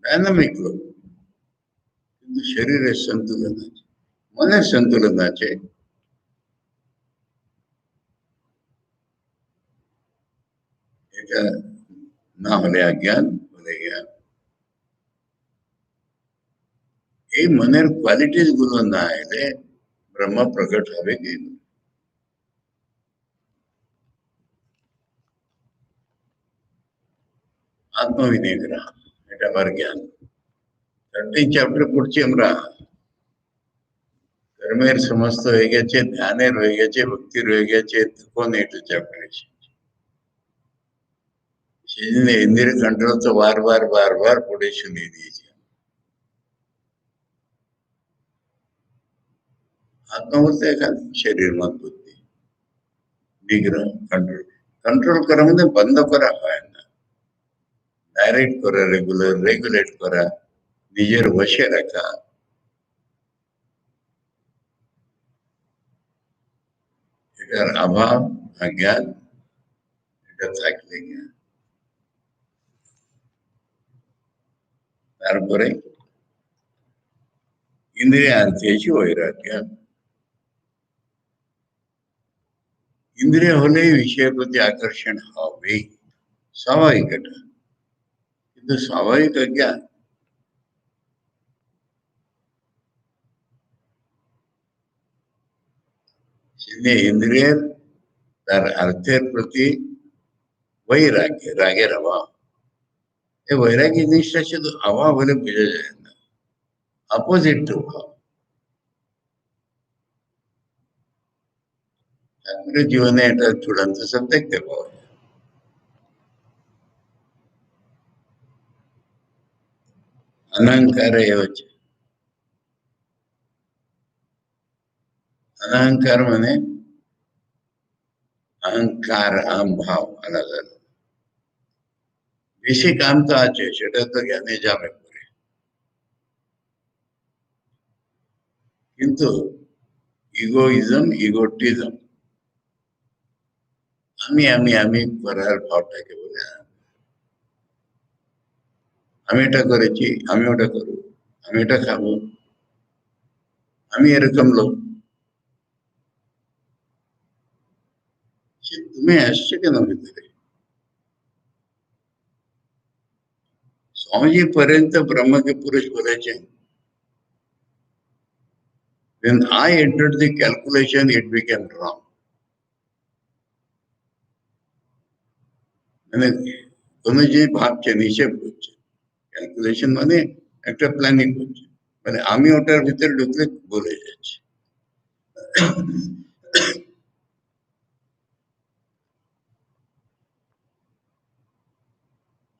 डायनामिक लोक কিন্তু শরীরের সন্তুলন আছে মনের সন্তুলন আছে এটা না হলে অজ্ঞান হলে জ্ঞান এই মনের কোয়ালিটিস গুলো না এলে ব্রহ্ম প্রকট হবে কি আত্মবিনিগ্রহ এটা আবার জ্ঞান 13 চ্যাপ্টার পড়ছি আমরা কর্মের সমস্ত হয়ে গেছে ধ্যানের হয়ে গেছে ভক্তির হয়ে গেছে কোন এটা চ্যাপ্টার সেজন্য ইন্দ্রিয় কন্ট্রোল তো বারবার পড়ে শুনিয়ে দিয়েছে आत्मा बोलते एखादी शरीर मन बुद्धी निग्रह कंट्रोल कंट्रोल करा म्हणजे बंद करा হয় না ডাইরেক্ট করা রেগুলেট করা নিজের বশে রাখা এটার অভাব অজ্ঞান এটা থাকলে জ্ঞান তারপরে ইন্দ্রিয়ার্থেষু বৈরাগ্য इंद्रिय होले विषय प्रति आकर्षण हवे स्वाभाविक এটা কিন্তু स्वाभाविक अज्ञान इंद्रिय तार अर्थेर प्रति वैराग्य रागेर अभाव এই বৈরাগী জিনিসটা শুধু হাওয়া বলে বোঝা যায় না, অপোজিট টু হাওয়া। ঠাকুরের জীবনে এটা চূড়ান্ত সব দেখতে পাওয়া যায়। অনহংকার হচ্ছে, অনহংকার মানে अहंकार अहम भाव अलग अलग। বেশি কাম তো আছে, সেটা তো জ্ঞানে যাবে পরে, কিন্তু ইগোইজম, ইগোটিজম, আমি করার ভাবটাকে বলে আমি এটা করেছি, আমি ওটা করবো, আমি এটা খাবো, আমি এরকম লোক। সে তুমি আসছে কেন ভিতরে? स्वामीजी पर्यंत ब्रह्म के पुरुष बोलायचे, when I entered the calculation it became wrong. মানে কোনো যে ভাবছেন, হিসেব করছেন, ক্যালকুলেশন মানে একটা প্ল্যানিং করছে, মানে আমি ওটার ভিতরে ঢুকলে বলে যাচ্ছি।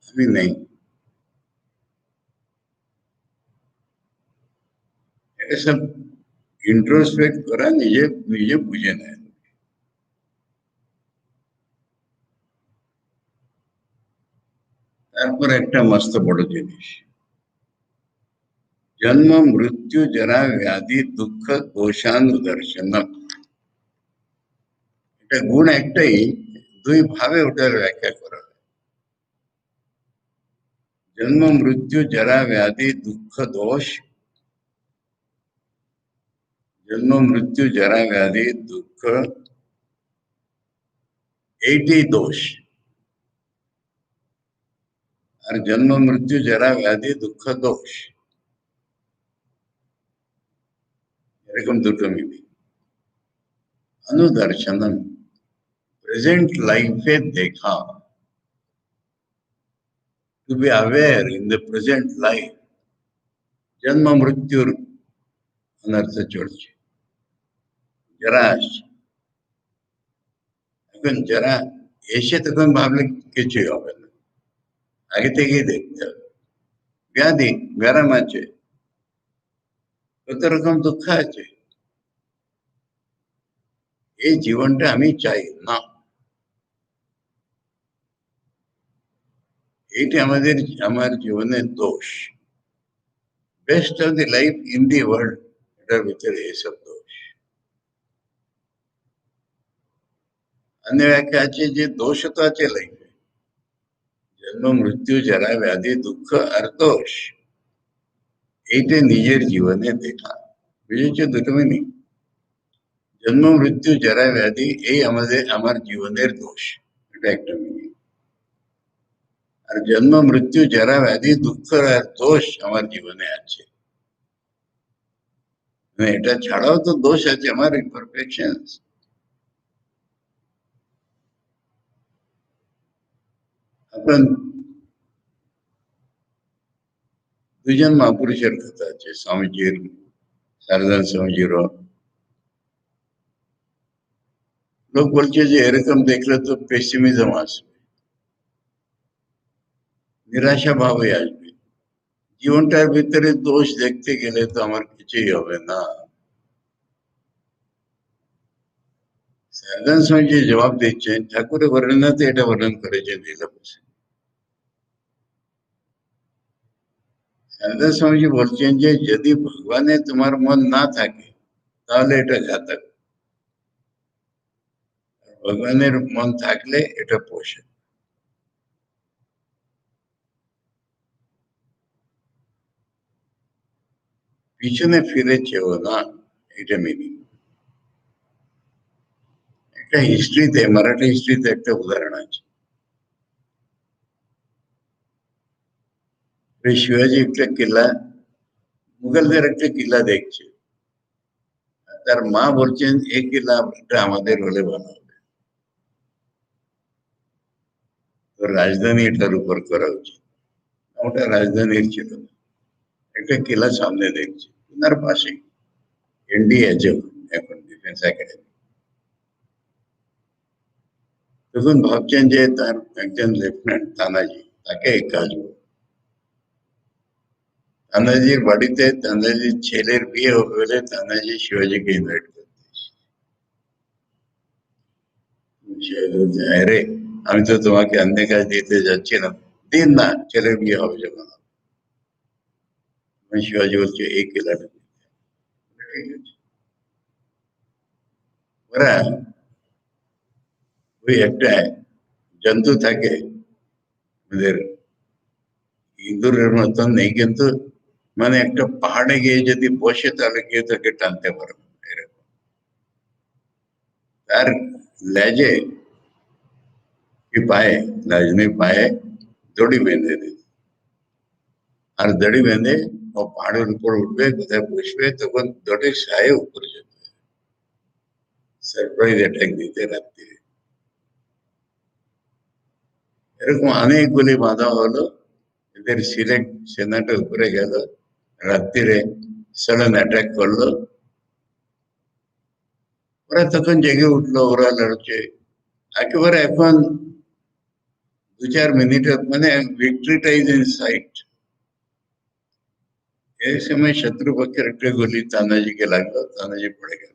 আমি নেই, এটা সব ইন্ট্রোস্পেক্ট করা, নিজে নিজে বুঝে নেয়। তারপর একটা মস্ত বড় জিনিস, জন্ম মৃত্যু জরা ব্যাধি দুঃখ দোষানুদর্শন। এটা গুণ একটাই, দুই ভাবে ওটার ব্যাখ্যা করা হয়। জন্ম মৃত্যু জরা ব্যাধি দুঃখ দোষ, জন্ম মৃত্যু জরা ব্যাধি দুঃখ এইটি দোষ। আর জন্ম মৃত্যু জরা ব্যাধি দুঃখ দোষ, এরকম দুটো মিলি। অনুদর্শনম, প্রেজেন্ট লাইফে দেখা, to be aware in the present life, জন্ম মৃত্যুর অনর্থ চলছে, যারা আসছে, এখন যারা এসে তখন ভাবলে কিছুই হবে না, আগে থেকেই দেখতে হবে। ব্যাধি, ব্যারাম আছে, কত রকম দুঃখ আছে, এই জীবনটা আমি চাই না। এইটা আমাদের, আমার জীবনের দোষ। Best of the life in the world, এটার ভিতরে এইসব দোষ। अन्य व्याख्या আছে যে দোষ তো আছে লাইফে, জন্ম মৃত্যু জরা ব্যাধি দুঃখ আর দোষ, এইটা নিজের জীবনে দেখা। বুঝেছো দুটো মিনিং? জন্ম মৃত্যু জরা ব্যাধি এই আমাদের, আমার জীবনের দোষ, এটা একটা মিনিং। আর জন্ম মৃত্যু জরা ব্যাধি দুঃখ আর দোষ আমার জীবনে আছে, এটা ছাড়াও তো দোষ আছে, আমার ইমপারফেকশন। এখন দুজন মহাপুরুষের কথা আছে, স্বামীজির, সারদান স্বামীজিরও। লোক বলছে যে এরকম দেখলে তো পেসিমিজম আসবে, নিরাশা ভাবে আসবে, জীবনটার ভিতরে দোষ দেখতে গেলে তো আমার কিছুই হবে না। সারদান স্বামীজি জবাব দিচ্ছেন, ঠাকুরের বর্ণনাতে এটা বর্ণন করেছেন লীলাবসে। সারদা স্বামীজি বলছেন যে যদি ভগবানে তোমার মন না থাকে তাহলে এটা ঘাতক, ভগবানের মন থাকলে এটা পোষে। পিছনে ফিরে চেও না, এটা মিনিং। একটা হিস্ট্রিতে, মারাঠি হিস্ট্রিতে একটা উদাহরণ আছে। ওই শিবাজি একটা কিল্লা, মুঘলদের একটা কিল্লা দেখছে, তার মা বলছেন এই কিল্লাটা আমাদের হলে ভালো হবে, তো রাজধানী এটার উপর করা উচিত। ওটা রাজধানীর ছিল না। একটা কিলা সামনে দেখছি ওনার পাশে এনডিএচএফ, এখন ডিফেন্স একাডেমি। তখন ভাবছেন যে তার একজন লেফটেন্যান্ট তানাজি, তাকে এই কাজ করবে। তানাজির বাড়িতে তানাজির ছেলের বিয়ে হবে বলে তানাজি শিবাজিকে ইনভাইট করতে এসেছে। শিবাজি বলছে, আরে আমি তো তোমাকে অন্য কাজ দিতে যাচ্ছি না, দিন না, ছেলের বিয়ে হবে যখন। শিবাজি বলছে এই কিলাটা ঠিক আছে। ওরা ওই একটা জন্তু থাকে আমাদের ইঁদুরের মতন নেই, কিন্তু মানে একটা পাহাড়ে গিয়ে যদি বসে তাহলে কেউ তাকে টানতে পারবে না, এরকম। তার লেজে কি পায়ে, লেজ নেই, পায়ে দড়ি বেঁধে দিত। আর দড়ি বেঁধে ও পাহাড়ের উপর উঠবে, কোথায় বসবে, তখন দড়ির সায়ে উপরে যেতে, সারপ্রাইজ অ্যাটাক দিতে রাত্রিরে। এরকম অনেকগুলি বাধা হলো। এদের সিলেক্ট সেনাটা উপরে গেল, রাত্রিরে সাডেন অ্যাটাক করলো। ওরা তখন জেগে উঠলো, ওরা লড়ছে একেবারে। এখন 2-4 মিনিট মানে ভিক্টরিটা ইজ ইন সাইট। এই সময় শত্রুপক্ষের একটা গুলি তানাজিকে লাগলো, তানাজি পড়ে গেল।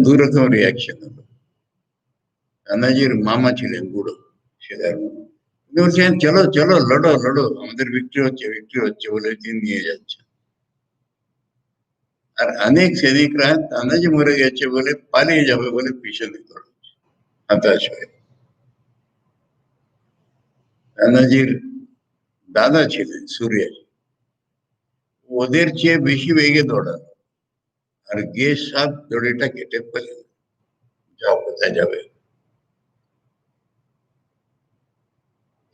দু রকম রিয়াকশন হলো। তানাজির মামা ছিলেন বুড়ো, সেদার মামা, উনি বলছেন চলো চলো লড়ো লড়ো, আমাদের বিক্রি হচ্ছে বলে তিনি নিয়ে যাচ্ছে। আর অনেক সৈনিকরা তানাজি মরে গেছে বলে পালিয়ে যাবে বলে পিছনে দৌড়াচ্ছে হতাশ হয়ে। তানাজির দাদা ছিলেন সূর্যাজি, ওদের চেয়ে বেশি বেগে দৌড়ানো, আর গিয়ে সব দড়িটা কেটে ফেলে, যাও কোথায় যাবে।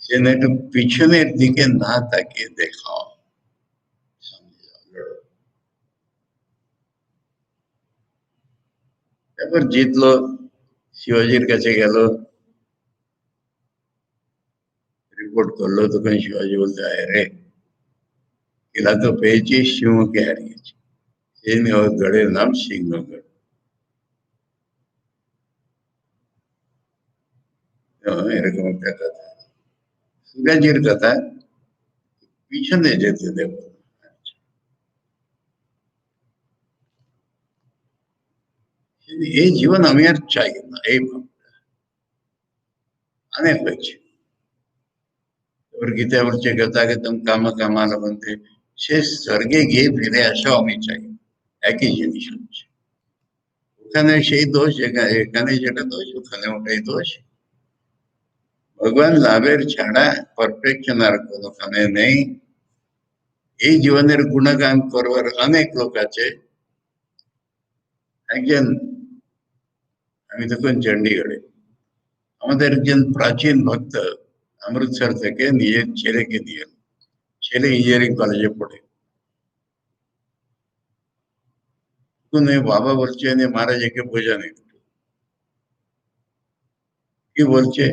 সে না একটু পিছনের দিকে না তাকিয়ে দেখাও, সামনে যাও, লড়ো। তারপর জিতলো, শিবাজির কাছে গেল, রিপোর্ট করলো। তখন শিবাজি বলতে, আরে কিলা তো পেয়েছি, সিংহকে হারিয়েছি। সেই নিয়ে ওর গড়ের নাম সিংহগড়। এরকম একটা কথা, সুরাজের কথা পিছনে যেতে দেব না। এই জীবন আমি আর চাই না, এই ভাবটা অনেক হয়েছে। और गीता বলছে গীতাকে তুম কাম কামাল বলতে, সে স্বর্গে গিয়ে ফিরে আসাও আমি চাই, একই জিনিস হচ্ছে। ওখানে সেই দোষ, এখানে যেটা দোষ, ওখানে ওটাই দোষ। ভগবান লাভের ছাড়া পারফেকশন আর কোনোখানে নেই। এই জীবনের গুণগান করবার অনেক লোক আছে। একজন, আমি তখন চণ্ডীগড়ে, আমাদের একজন প্রাচীন ভক্ত অমৃতসর থেকে নিজের ছেলেকে দিয়ে, ছেলে ইঞ্জিনিয়ারিং কলেজে পড়ে। বাবা বলছেন মহারাজ একে বোঝান একটু, কি বলছে।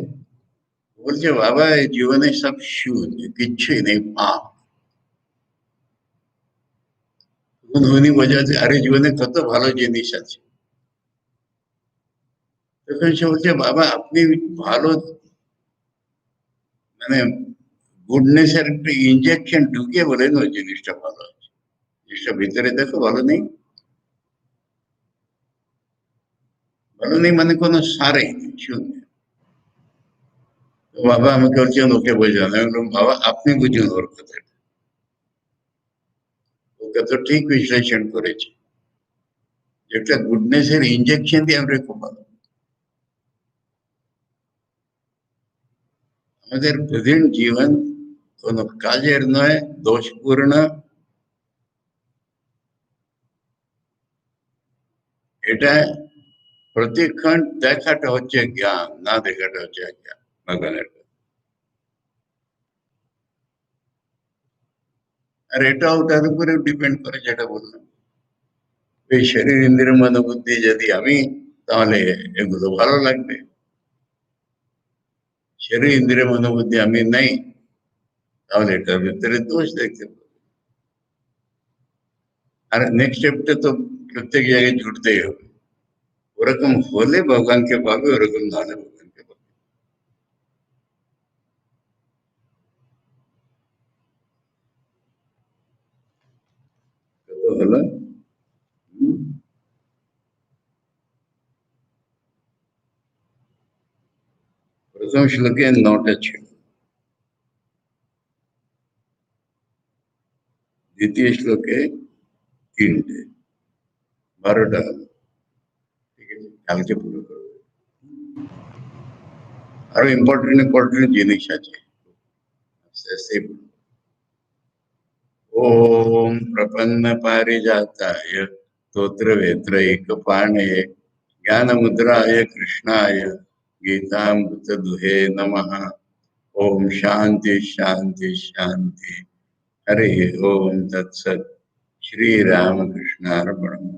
বলছে বাবা এই জীবনে সব শূন্য, কিচ্ছুই নেই, পাপ। তখন উনি বোঝাচ্ছে আরে জীবনে কত ভালো জিনিস আছে। তখন সে বলছে বাবা আপনি ভালো, মানে গুডনেস এর একটা ইনজেকশন ঢুকিয়ে বলেন ওই জিনিসটা ভালো আছে, জিনিসটা ভিতরে দেখো ভালো নেই। ভালো নেই মানে কোনো সারেই নেই, শূন্য। তো বাবা আমাকে বলছেন ওকে বোঝান। আমি বললাম বাবা আপনি বুঝুন ওর কথা, ওকে তো ঠিক বিশ্লেষণ করেছে, একটা গুডনেস এর ইনজেকশন দিয়ে আমরা খুব ভালো। আমাদের প্রতিদিন জীবন কোন কাজের নয়, দোষপূর্ণ। এটা প্রতিক্ষণ দেখাটা হচ্ছে জ্ঞান, না দেখাটা হচ্ছে অজ্ঞান ভগবানের। আর এটা ওটার উপরে ডিপেন্ড করে, যেটা বললাম, এই শরীর ইন্দ্রিয় মনোবুদ্ধি যদি আমি, তাহলে এগুলো ভালো লাগবে। शरीर इंद्रिय मनोबुद्धि हमें नहीं, তাহলে এটার ভিতরে দোষ দেখতে পাবো। আর নেক্সট স্টেপটা তো প্রত্যেক জায়গায় জুড়তেই হবে। ওরকম হলে ভগবানকে পাবে, ওরকম না হলে ভগবানকে পাবে। কত হলো? প্রথম শ্লোকে 9টা ছিল, দ্বিতীয় শ্লোকে 3টে, 12টা হলো। ঠিক আছে, কালকে পুরো করবো। আরো ইম্পর্টেন্ট ইম্পর্টেন্ট জিনিস আছে, আস্তে আস্তে বলবো। ओम प्रपन्न पारिजाताय स्तोत्र वेत्रैकपाणे ज्ञान मुद्राय कृष्णाय गीतामृत दुहे नमः। ओम शांति शांति शांति। हरि ओम तत्सत। श्री रामकृष्णार्पणम्।